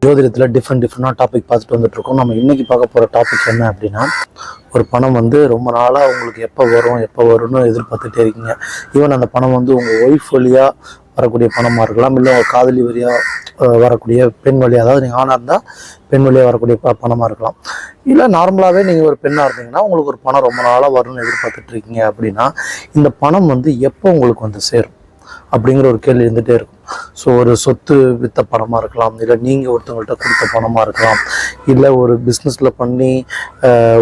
ஜோதிடத்தில் டிஃப்ரெண்டாக டாபிக் பார்த்துட்டு வந்துட்டுருக்கோம். நம்ம இன்றைக்கி பார்க்க போகிற டாபிக் என்ன அப்படின்னா, ஒரு பணம் ரொம்ப நாளாக உங்களுக்கு எப்போ வரும்னு எதிர்பார்த்துட்டே இருக்கீங்க. ஈவன் அந்த பணம் உங்கள் ஒய்ஃப் வழியாக வரக்கூடிய பணமாக இருக்கலாம், இல்லை உங்கள் காதலி வழியாக வரக்கூடிய பெண் வழியாக, அதாவது நீங்கள் ஆணாக இருந்தால் பெண் வழியாக வரக்கூடிய பணமாக இருக்கலாம். இல்லை நார்மலாகவே நீங்கள் ஒரு பெண்ணாக இருந்தீங்கன்னா உங்களுக்கு ஒரு பணம் ரொம்ப நாளாக வரும்னு எதிர்பார்த்துட்ருக்கீங்க. அப்படின்னா இந்த பணம் எப்போ உங்களுக்கு சேரும் அப்படிங்கிற ஒரு கேள்வி இருந்துகிட்டே இருக்கும். ஸோ ஒரு சொத்து விற்ற பணமாக இருக்கலாம், இல்லை நீங்கள் ஒருத்தவங்கள்ட்ட கொடுத்த பணமாக இருக்கலாம், இல்லை ஒரு பிஸ்னஸில் பண்ணி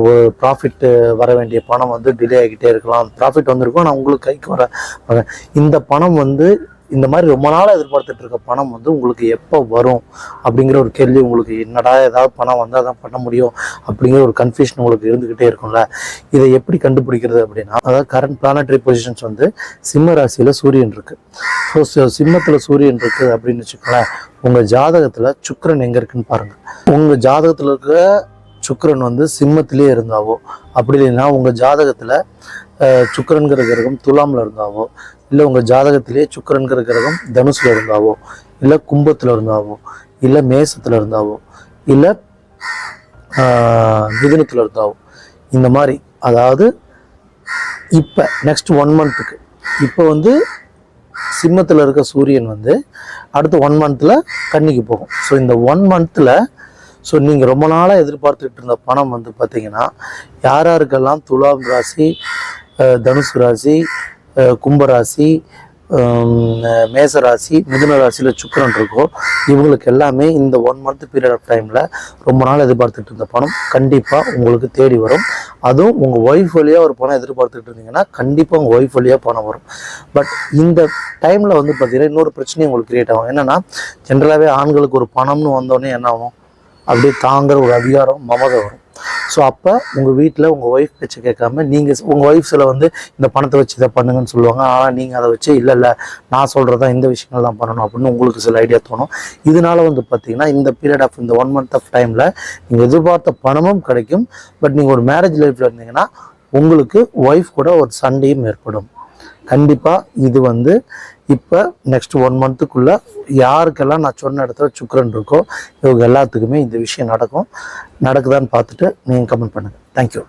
ஒரு ப்ராஃபிட்டு வர வேண்டிய பணம் டிலே ஆகிக்கிட்டே இருக்கலாம். ப்ராஃபிட் வந்திருக்கும் ஆனால் உங்களுக்கு கைக்கு வர இந்த பணம் இந்த மாதிரி ரொம்ப நாளாக எதிர்பார்த்துட்டு இருக்க பணம் உங்களுக்கு எப்போ வரும் அப்படிங்கிற ஒரு கேள்வி உங்களுக்கு, என்னடா ஏதாவது பணம் வந்தால் தான் பண்ண முடியும் அப்படிங்கிற ஒரு கன்ஃபியூஷன் உங்களுக்கு இருந்துக்கிட்டே இருக்கும்ல. இதை எப்படி கண்டுபிடிக்கிறது அப்படின்னா, அதாவது கரண்ட் பிளானட்டரி பொசிஷன்ஸ் சிம்ம ராசியில் சூரியன் இருக்குது. ஸோ சிம்மத்தில் சூரியன் இருக்குது அப்படின்னு வச்சுக்கோங்களேன். உங்கள் ஜாதகத்தில் சுக்கிரன் எங்கே இருக்குன்னு பாருங்கள். உங்கள் ஜாதகத்தில் இருக்கிற சுக்கிரன் சிம்மத்திலே இருந்தாவோ, அப்படி இல்லைன்னா உங்கள் ஜாதகத்தில் சுக்கிரன்கிற கிரகம் துலாமில் இருந்தாவோ, இல்லை உங்கள் ஜாதகத்திலே சுக்கிரன்கிற கிரகம் தனுசில் இருந்தாவோ, இல்லை கும்பத்தில் இருந்தாவோ, இல்லை மேசத்தில் இருந்தாவோ, இல்லை மிதுனத்தில் இருந்தாவோ, இந்த மாதிரி, அதாவது இப்போ நெக்ஸ்ட் 1 மந்த்துக்கு இப்போ சிம்மத்தில் இருக்க சூரியன் அடுத்த 1 மந்தில் கன்னிக்கு போகும். ஸோ இந்த 1 மந்தில் நீங்கள் ரொம்ப நாளாக எதிர்பார்த்துட்டு இருந்த பணம் பார்த்தீங்கன்னா, யாருக்கெல்லாம் துலாம் ராசி, தனுசு ராசி, கும்பராசி, மேசராசி, மிதுன ராசியில் சுக்கிரன் இருக்கோ, இவங்களுக்கு எல்லாமே இந்த 1 மந்த் பீரியட் ஆஃப் டைமில் ரொம்ப நாள் எதிர்பார்த்துட்டு இருந்த பணம் கண்டிப்பாக உங்களுக்கு தேடி வரும். அதுவும் உங்கள் ஒய்ஃப் வழியாக ஒரு பணம் எதிர்பார்த்துட்டு இருந்தீங்கன்னா கண்டிப்பாக உங்கள் ஒய்ஃப் வழியாக பணம் வரும். பட் இந்த டைமில் பார்த்தீங்கன்னா இன்னொரு பிரச்சனையும் உங்களுக்கு கிரியேட் ஆகும். என்னென்னா, ஜென்ரலாகவே ஆண்களுக்கு ஒரு பணம்னு வந்தோடனே என்ன ஆகும், அப்படியே தாங்கிற ஒரு அதிகாரம் மமதை வரும். ஸோ அப்போ உங்கள் வீட்டில் உங்கள் ஒய்ஃப் பேச்சை கேட்காம நீங்கள் உங்கள் ஒய்ஃப் சில இந்த பணத்தை வச்சு இதை பண்ணுங்கன்னு சொல்லுவாங்க. ஆனால் நீங்கள் அதை வச்சு இல்லை நான் சொல்கிறதா இந்த விஷயங்கள் தான் பண்ணணும் அப்படின்னு உங்களுக்கு சில ஐடியா தோணும். இதனால பார்த்தீங்கன்னா இந்த பீரியட் ஆஃப் இந்த 1 மந்த் ஆஃப் டைமில் நீங்கள் எதிர்பார்த்த பணமும் கிடைக்கும். பட் நீங்கள் ஒரு மேரேஜ் லைஃப்பில் இருந்தீங்கன்னா உங்களுக்கு ஒய்ஃப் கூட ஒரு சண்டையும் ஏற்படும். கண்டிப்பாக இது இப்போ நெக்ஸ்ட் 1 மந்த்துக்குள்ளே யாருக்கெல்லாம் நான் சொன்ன இடத்துல சுக்கிரன் இருக்கோ இவங்க எல்லாத்துக்குமே இந்த விஷயம் நடக்குதான்னு பார்த்துட்டு நீங்கள் கமெண்ட் பண்ணுங்கள். தேங்க்யூ.